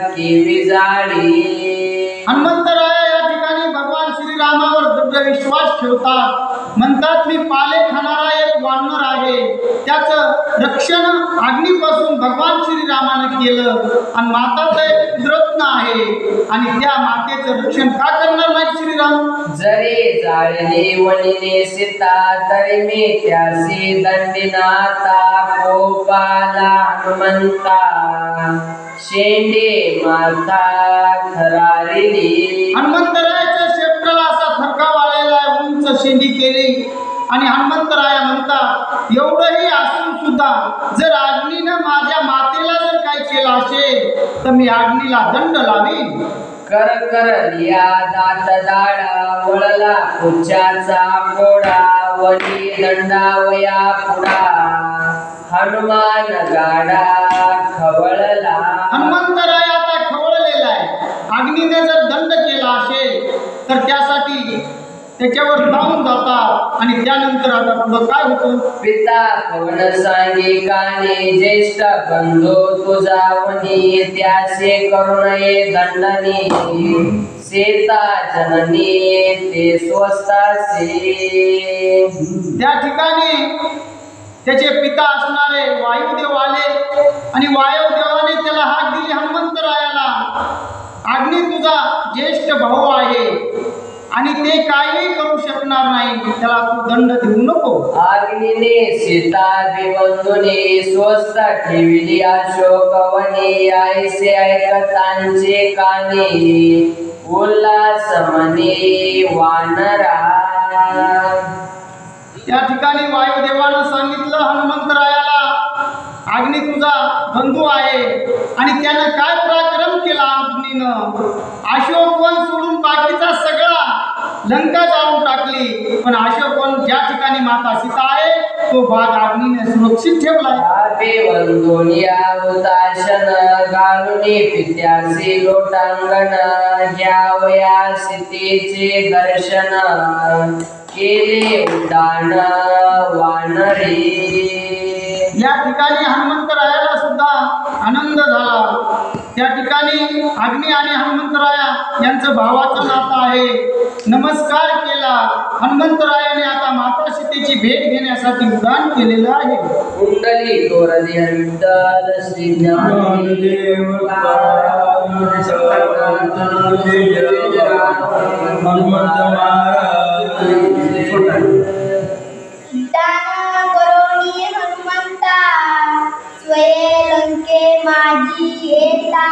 [SPEAKER 3] केवी जाळी.
[SPEAKER 4] हनुमंतराय या ठिकाणी भगवान श्रीरामावर दृढ विश्वास ठेवतात. म्हणतात मी पाले खाणारा एक वानर आहे, त्याचं रक्षण अग्नीपासून भगवान श्रीरामानं केलं. आणि माताचं एक रत्न आहे आणि त्या मातेचं रक्षण का करणार नाही श्रीराम.
[SPEAKER 3] जरी जाळले वळिले सीता तरी मी त्यासी दंडिनाता कोपाला हनुमंता शेंडे माता थरारिली.
[SPEAKER 4] हनुमंतरायाच्या शेपटाला असा थरका वाळलेला उंच शेंडी केली. आणि हनुमंतराया म्हणतात एवढंही असून सुद्धा जर अग्नीनं माझ्या मातेला जर काय केलं असेल तर मी अग्नीला दंड लावीन.
[SPEAKER 3] कर करलिया दात दाडा वळला पुच्छाचा कोडा वली दंडावया पुडा हनुमान गाडा खवळला.
[SPEAKER 4] हनुमंतराय आता खवळलेला आहे. अग्नीने जर दंड केला असेल तर त्यासाठी त्याच्यावर धावून जातात. आणि त्यानंतर आता पुढं काय होतं.
[SPEAKER 3] पिता पवन सांगे काने ज्येष्ठ बंधू तुझा वनी त्यासे करुणे दंडनी सीता जननी ते स्वस्तासे.
[SPEAKER 4] त्या ठिकाणी त्याचे पिता असणारे वायुदेव आले आणि वायुदेवाने त्याला हाक दिली हनुमंतरायाला अग्नी तुझा ज्येष्ठ भाऊ आहे आणि ते काही करू शकणार नाही, त्याला तू दंड देऊ नको.
[SPEAKER 3] अग्नीने सीता विबंधुने स्वस्त ठेविली अशोकवने ऐसे ऐकतांचे काने उल्हास मने वानरा.
[SPEAKER 4] त्या ठिकाणी वायुदेवानं सांगितलं हनुमंतरायाला अग्नी तुझा बंधू आहे आणि त्यानं काय पराक्रम केला. अग्नीनं अशोकवन सोडून बाकीचा सगळा लंका जाळून टाकली, पण अशोकवन ज्या ठिकाणी माता सीता आहे तो भाग अग्नीने सुरक्षित ठेवलाय.
[SPEAKER 3] बंधुनिया उदासन गाळुनी पित्यासी लोटांगण घ्यावया सीतेचे दर्शन केले उड्डाण वानरी.
[SPEAKER 4] या ठिकाणी हनुमंतरायाला सुद्धा आनंद झाला. त्या ठिकाणी अग्नी आणि हनुमंतराया यांचं भावाचं नातं आहे. नमस्कार केला. हनुमंतरायाने आता माता सीतेची भेट घेण्यासाठी उड्डाण केलेलं आहे.
[SPEAKER 3] कुंडली तोरली विठ्ठल श्री ज्ञानदेव
[SPEAKER 2] हनुमंत महाराज.
[SPEAKER 5] दान करोनी हनुमंता स्वये लंके माझी येता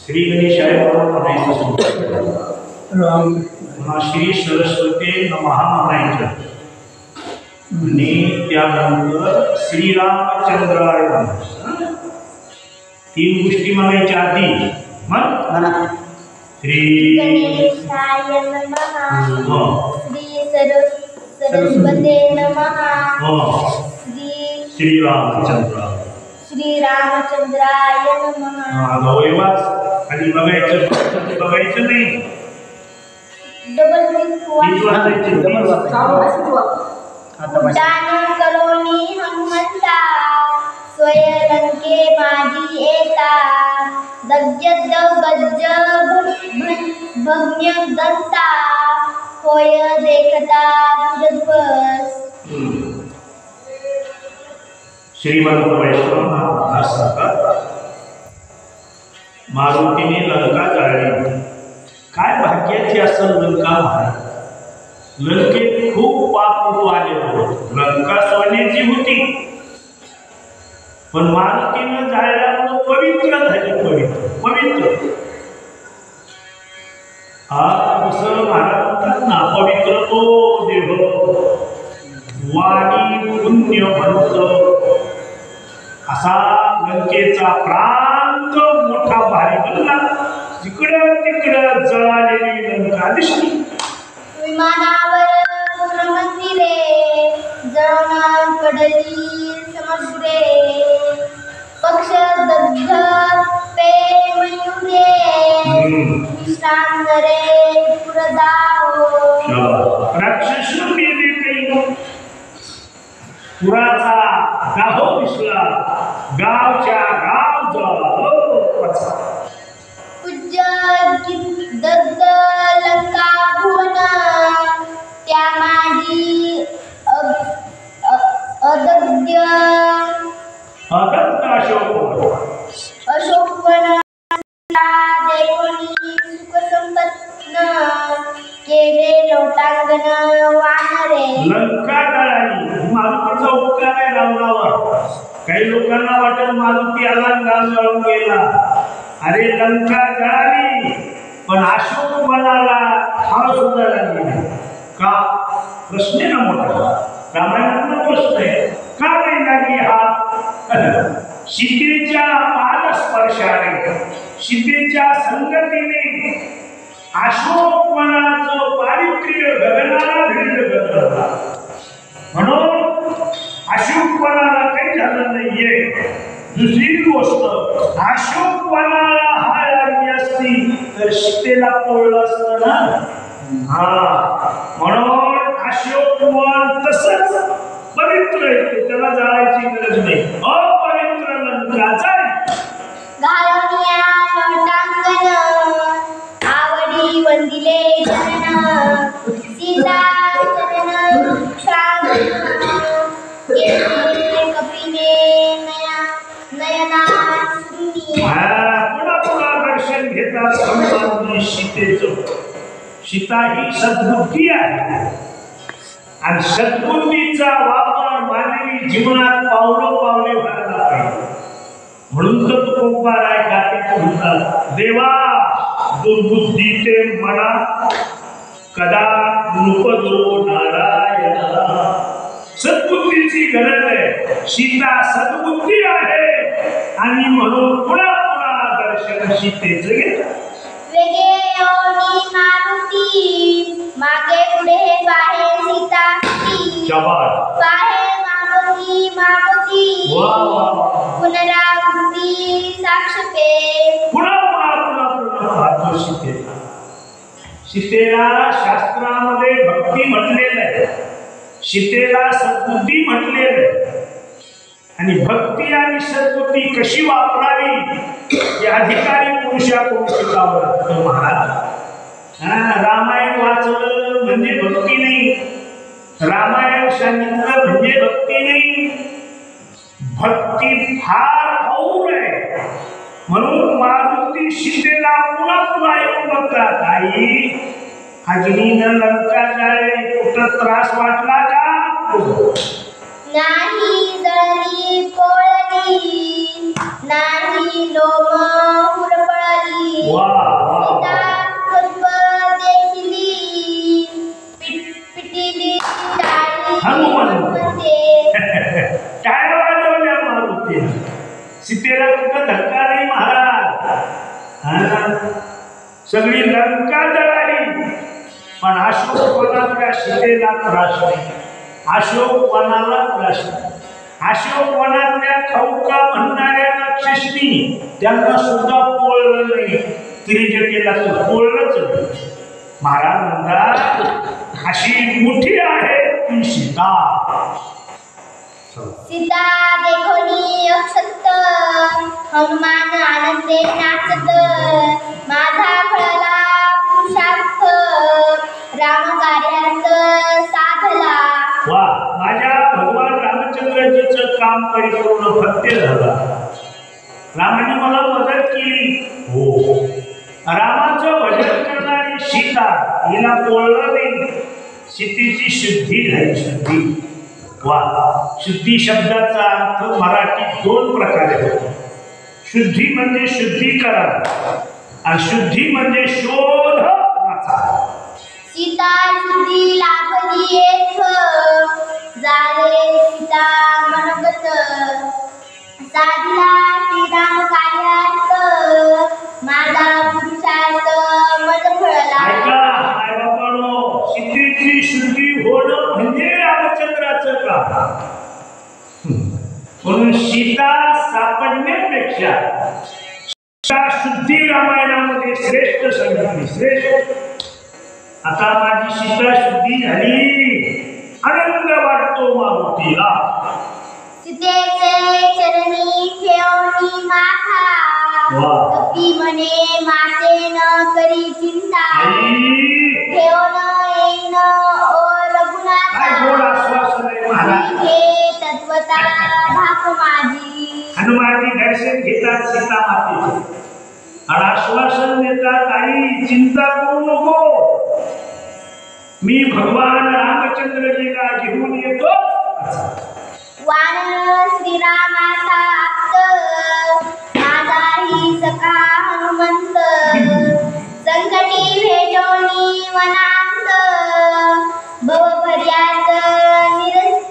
[SPEAKER 2] श्री गणेशाय नमः म्हणायचं सुरू केलं.
[SPEAKER 4] राम
[SPEAKER 2] पुन्हा श्री सरस्वती नमः म्हणायचं आणि त्यानंतर श्रीरामचंद्राय नमः. 3 गोष्टी म्हणायच्या आधी मग
[SPEAKER 1] म्हणा.
[SPEAKER 2] श्री
[SPEAKER 5] गणेशाय नमः
[SPEAKER 2] हो
[SPEAKER 5] श्री सरस्वते नमः
[SPEAKER 2] हो
[SPEAKER 5] श्री
[SPEAKER 2] श्रीरामचंद्राय.
[SPEAKER 5] श्रीरामचंद्राय नमः.
[SPEAKER 2] गवयवाच आणि बघायचं नाही.
[SPEAKER 5] डबल क्लिक
[SPEAKER 2] तीच वाचायची.
[SPEAKER 1] डबल वाचायची. आता बस.
[SPEAKER 5] दान करोनी हनुमंता स्वयंलंके माझी येता दग्ज गज्ज भग्य दंता होय देखता पुरद्वस.
[SPEAKER 2] श्रीमंत वैष्णव असतात. मारुतीने लंका जाळली. काय भाग्याची असं लंका महाराज. लंकेत खूप पाप आले होते. लंका सोन्याची होती पण मारुतीनं जाळल्यामुळे पवित्र झाली. पवित्र हा कसं महाराज म्हणतात ना, पवित्र तो देह वाणी पुण्य म्हणत. असा लंकेचा प्रांत मोठा भारी बनला. जिकडं तिकडं जळालेली लंका दिसली.
[SPEAKER 5] विमानावर पूर्ण मंदिरे जळून पडली समुद्रे पक्ष दग्ध पे मयुरे विश्रांतरे पुरदाओ.
[SPEAKER 2] राक्षस मेले काही. पुराचा दाहो दिसला. गावच्या गाव जळालं.
[SPEAKER 5] पूज्य दग्ध लंका भुवन त्या माझी अदग्ध अशोकवन देवनी सुख संपन्न केले लोटांगण वानरे.
[SPEAKER 2] लंका जळाली. मारुतीचा उपकार आहे रावणावर. काही लोकांना वाटत मारुती आला गाव जळून गेला. अरे लंका जळाली पण अशोक वनाला खाळ सुद्धा लागली नाही. का? प्रश्न आहे ना मोठा. रामायणातला प्रश्न आहे. का नाही लागली हा? सीतेच्या पादस्पर्शाने सीतेच्या संगतीने अशोक वनाचं पावित्र्य गगनाला भिडलं. म्हणून अशोक वनाला काही झालं नाहीये. दुसरी गोष्ट, अशोक वनाला हाय लागली असती तर सीतेला पोळलं असतं ना. हा म्हणून अशोक वन तसंच पवित्र आहे. त्याला जाळायची गरज नाही. अपवित्र लंका जाईल.
[SPEAKER 5] घालनिया लोटांगण आवडी वंदिले जनन सीता चरण वृक्षांगण केले कपिने नयनात सुनी.
[SPEAKER 2] पुन्हा दर्शन घेतात संतांनी सीतेचं. सीता ही सद्बुद्धी आहे आणि सद्बुद्धीचा वापर मानवी जीवनात पावले व्हायला पाहिजे. म्हणून तर तुकोबार आहे गाते म्हणतात, देवा दुर्बुद्धी ते म्हणा कदा नृपदो नारायणा. सद्बुद्धीची गरज आहे. सीता सद्बुद्धी आहे आणि म्हणून पुन्हा दर्शन सीतेचं घेतात.
[SPEAKER 5] वेगे योनी मारुती मागे पुढे पाहे सीता
[SPEAKER 2] शाबास.
[SPEAKER 5] पाहे मागोती पुनरावृत्ती साक्षपे.
[SPEAKER 2] पुन्हा सीतेला. सीतेला शास्त्रामध्ये भक्ती म्हटलेलं आहे. सीतेला सद्बुद्धी म्हटलेलं आहे. आणि भक्ती आणि सद्बुद्धी कशी वापरावी हे अधिकारी पुरुषाकडून शिकावं लागतं महाराज. रामायण वाचलं म्हणजे भक्ती नाही. रामायण सांगितलं म्हणजे भक्ती नाही. भक्ती फार और आहे. म्हणून मारुती सीतेला पुन्हा येऊन बघतात, आई अग्नीनं लंका जाळे, कुठं त्रास वाटला का?
[SPEAKER 5] नाही जळली पोळली नाही लोम हुरपळली
[SPEAKER 2] वा वा
[SPEAKER 5] सीता स्वरूप देखिली पिटिली डाळी
[SPEAKER 2] हनुमान.
[SPEAKER 5] मध्ये
[SPEAKER 2] काय वाजवल्या मारुतीनं. सीतेला कुठं धक्का नाही महाराज. हा? सगळी लंका जळाली पण अशोक वनातल्या सीतेला त्रास नाही. अशोक वनाला त्रास नाही. अशोक वनातल्या खौका म्हणणाऱ्या राक्षसनी त्यांना सुद्धा पोळलं नाही. त्रिजटेला तर पोळलंच नाही. महाराज म्हणतात अशी मोठी आहे ती सीता.
[SPEAKER 5] सीता देखोनी अक्षत हनुमान आनंदे नाचत माझा फळला पुरुषार्थ राम कार्यात साधला.
[SPEAKER 2] वा माझ्या भगवान रामचंद्रजीचं काम परिपूर्ण फत्य झालं. रामाने मला मदत केली. हो रामाचं भजन करणारी सीता हिला बोललं नाही. सीतेची शुद्धी झाली. शुद्धी. वा शुद्धी शब्दाचा अर्थ मराठीत दोन प्रकारे होतो. शुद्धी म्हणजे शुद्धीकरण आणि शुद्धी म्हणजे शोध वाचा.
[SPEAKER 5] सीता शुद्धी लाभली येथ झाले सीता मनोगत साधिला श्रीराम कार्यार्थ माझा पुरुषार्थ मज फळला.
[SPEAKER 2] ऐका आई बाबांनो, सीतेची शुद्धी होणं म्हणजे रामचंद्राचं काम. म्हणून सीता सापडण्यापेक्षा सीता शुद्धी रामायणामध्ये श्रेष्ठ सांगितली. श्रेष्ठ. आता माझी सीता शुद्धी झाली. आनंद वाटतो मारुतीला.
[SPEAKER 5] सीतेचे चरणी ठेवणी माथा
[SPEAKER 2] वा.
[SPEAKER 5] कपी म्हणे माते न करी चिंता
[SPEAKER 2] आई,
[SPEAKER 5] ठेवण येईन ओ
[SPEAKER 2] काय
[SPEAKER 5] रघुनाथा
[SPEAKER 2] गोड आश्वासन आहे महाराज.
[SPEAKER 5] हे तत्वता ढाक माझी.
[SPEAKER 2] हनुमानजी दर्शन घेतात सीता मातेचे आणि आश्वासन देतात आई चिंता करू नको. मी भगवान रामचंद्रजीला घेऊन येतो.
[SPEAKER 5] वानर श्रीरामाचा आप्त माझाही सखा हनुमंत संकटी भेटोनी वनांत भवभर्यात निरस.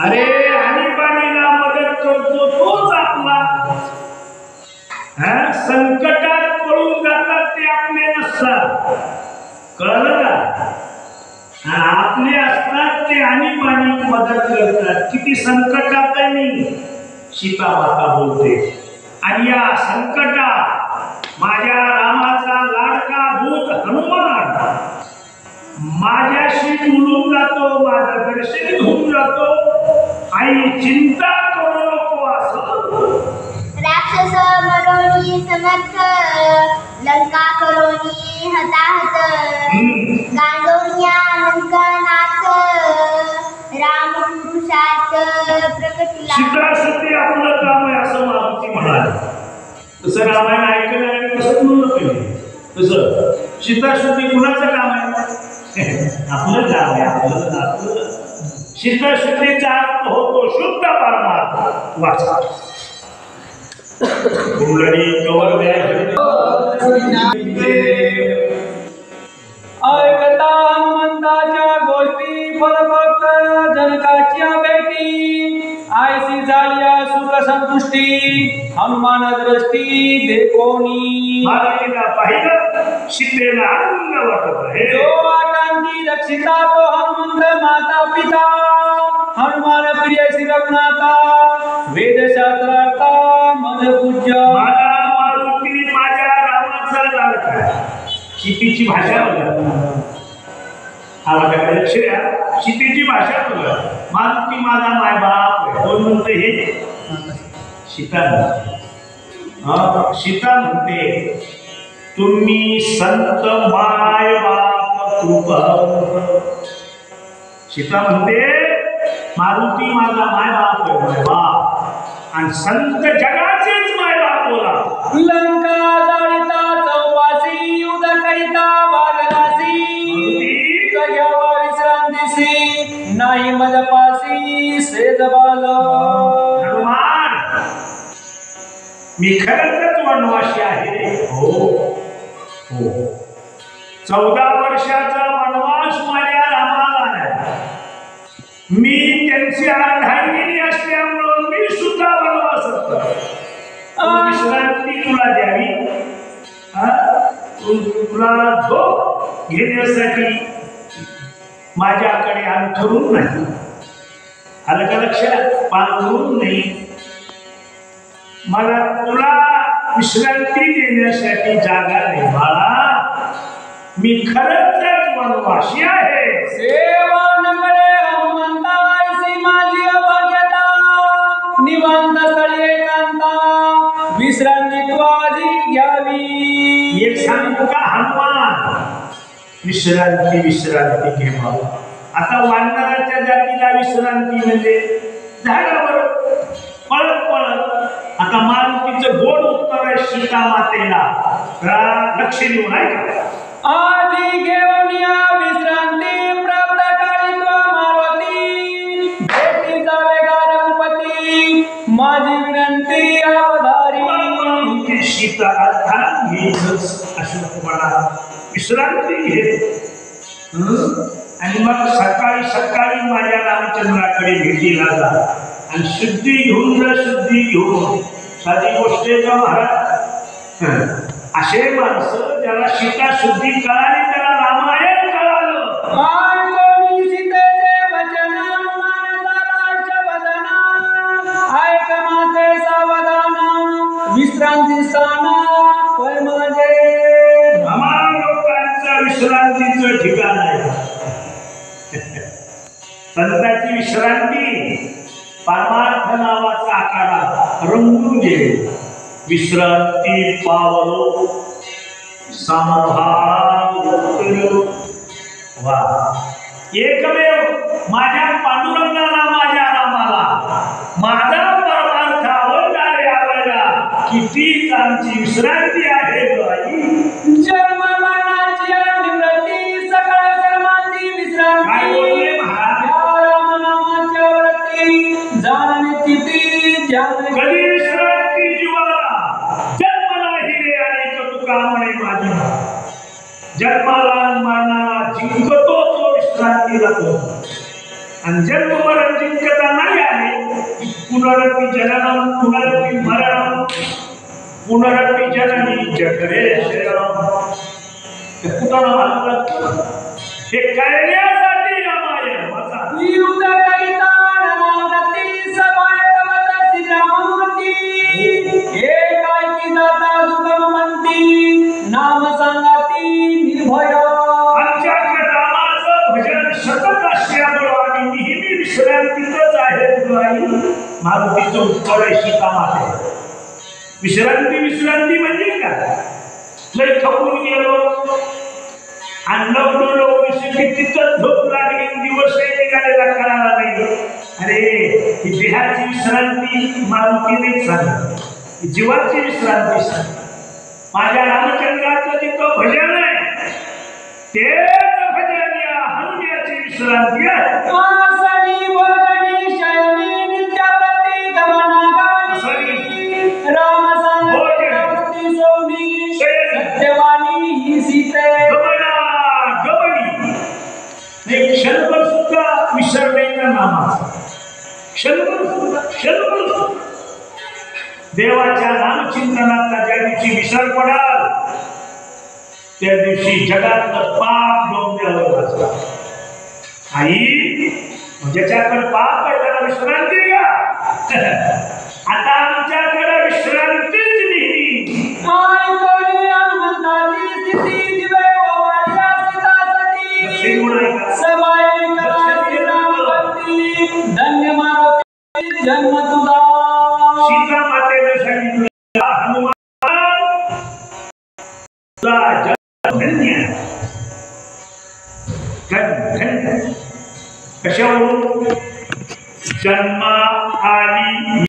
[SPEAKER 2] अरे आणीबाणीला मदत करतो तोच आपला. संकटात पडून जातात ते आपले नसतात. कळलं का? आपले असतात ते आणीबाणी मदत करतात. किती संकटात आहे मी सीता माता बोलते. आणि या संकटात माझ्या रामाचा लाडका दूत हनुमान माझ्याशी बोलून जातो. माझं दर्शन घेऊन जातो. आई चिंता करू नको असं.
[SPEAKER 5] राक्षस मरोनी समर्थ लंका करोनी हताहत गांडोनिया लंकनाथ राम पुरुषार्थ प्रकटला.
[SPEAKER 2] सीता सत्य आपलं काम आहे असं मारुती म्हणाले. तसं रामायण ऐकलं आणि कसं बोललं पाहिजे. तसं सीता शुद्धी कुणाचं काम आहे? आपलं काम आहे. आपलं सीता शुद्धीचा अर्थ होतो शुद्ध परमात्मा. वाचा कुंडली कवर
[SPEAKER 4] ऐकता हनुमंताच्या गोष्टी फलभक्त जनकाच्या भेटी आयसी झाल्या सुख संतुष्टी हनुमान दृष्टी देखोनी.
[SPEAKER 2] मारुतीला पाहिलं सीतेला आनंद वाटत आहे.
[SPEAKER 4] जो आकांती रक्षिता तो हनुमंत माता पिता हनुमान प्रिय श्री रघुनाथा वेद शास्त्रार्था मन पूज्य.
[SPEAKER 2] माझा मारुती माझ्या रामाचा लाडका. सीतेची भाषा बघा. आवाजाकडे लक्ष द्या. सीतेची भाषा बघा. मारुती माझा मायबाप. कोण म्हणते हे? सीता म्हणते. सीता म्हणते तुम्ही संत माय बाप कृपा. सीता म्हणते मारुती माझा मायबाप आहे. मायबाप आणि संत जगाचेच मायबाप बोला.
[SPEAKER 4] लंका जाळिता चौपासी युद्ध करिता भागलासी जग्यावर विश्रांतीसी नाही मजपासी सेज बाल.
[SPEAKER 2] हनुमान मी खरंच वनवासी आहे. हो हो 14 वर्षाचा वनवास माझ्या रामाला आहे. मी त्यांची आधारगिरी असल्यामुळं मी सुद्धा वनवास करतो. विश्रांती तुला द्यावी, तुला झोप घेण्यासाठी माझ्याकडे अंथरून नाही. आलं का लक्षात? पांघरून नाही. मला तुला विश्रांती देण्यासाठी जागा नाही बाळा. मी खरंच वनवासी आहे.
[SPEAKER 4] सेवानकडे हनुमंतासी माझी अभाग्यता, निवांत स्थळी एकांता, विश्रांती तुझी घ्यावी.
[SPEAKER 2] एक सांगू का हनुमान? विश्रांती घे बाबा. आता वानराच्या जातीला विश्रांती म्हणजे झाडावर पळत पळत. आता मारुतीचं गोड उत्तर आहे सीता मातेला. लक्ष देऊन आहे का?
[SPEAKER 4] आधी घेऊन या विश्रांती, प्राप्त काळी तो मारुती, भेटी जावे रघुपती, माझी विनंती अवधारी.
[SPEAKER 2] सीता अशोक म्हणा विश्रांती घे. आणि मग सकाळी सकाळी माझ्या रामचंद्राकडे भेटीला जा आणि शुद्धी घेऊन जा. शुद्धी घेऊन साधी गोष्ट आहे का महाराज? असे माणसं ज्याला सीता शुद्धी कळाली त्याला रामायण कळालं.
[SPEAKER 4] सीतेचे वचन मानसाला शबदना, ऐक माते सावधान, विश्रांती स्थान होय माझे.
[SPEAKER 2] आम्हा लोकांचं विश्रांतीचं ठिकाण आहे. संतांची विश्रांती परमार्थ नावाचा आकारा रंगून गेले. विश्रांती पावलो समभाव. वा एकमेव माझ्या पांडुरंगाला, माझ्या रामाला माझा परमार्थ आवडणारे आवडला. कितीच आमची विश्रांती आहे बाई.
[SPEAKER 4] जन्म मरणाची निवृत्ती, सकळ कर्मांची विश्रांती, रामनामाच्या व्रती, जाणणे किती ध्यान.
[SPEAKER 2] कधी विश्रांती जीवाला जन्म नाही रे अनेक तुका म्हणे माझी. जन्माला मरणाला जिंकतो तो विश्रांतीला तो. आणि जन्म मरण जिंकता नाही आले की पुनरपी जननम, पुनरपी मरणम, पुनरपी जननी जठरे शरणम. कुठं म्हणतात हे करण्यासाठी रामायण वाचा.
[SPEAKER 4] युद्ध करिता रणावरती, सभायवत श्रीराममूर्ती, एकाकी जाता दुर्गम म्हणती, नाम सांगाती निर्भय.
[SPEAKER 2] आमच्याकडे रामाचं भजन सतत असल्यामुळं आम्ही नेहमी विश्रांतीतच आहे. मारुतीचं उत्तर आहे सीता माते. विश्रांती म्हणजे काय? लय थकून गेलो आणि नवडलो तिथंच झोप लागली, दिवसही निघालेला कळाला नाही. अरे ही देहाची विश्रांती मारुतीने सांगितली, जीवाची विश्रांती सांगितली. माझ्या रामचंद्राचं जिथं भजन आहे तेच भजन या हनुम्याची विश्रांती आहे.
[SPEAKER 4] आसनी भोजनी शयनी नित्यप्रती गमनागमनी, राम सांगती सोनी, सत्यवाणी ही सीते.
[SPEAKER 2] एक क्षणभर सुद्धा विसरलेल्या नामाचा क्षणभर देवाच्या नामचिंतनाचा ज्या दिवशी विसर पडाल त्या दिवशी जगातलं पाप डोंबल्यावर वाचला. आई ज्याच्याकडे पाप आहे त्याला विश्रांती का? आता आमच्याकडे विश्रांतीच नाही.
[SPEAKER 4] धन्य मारुती जन्म तुझा.
[SPEAKER 2] सीता मातेने सांगितलं हनुमान तुझा जन्म धन्य. कशावरून? जन्म आली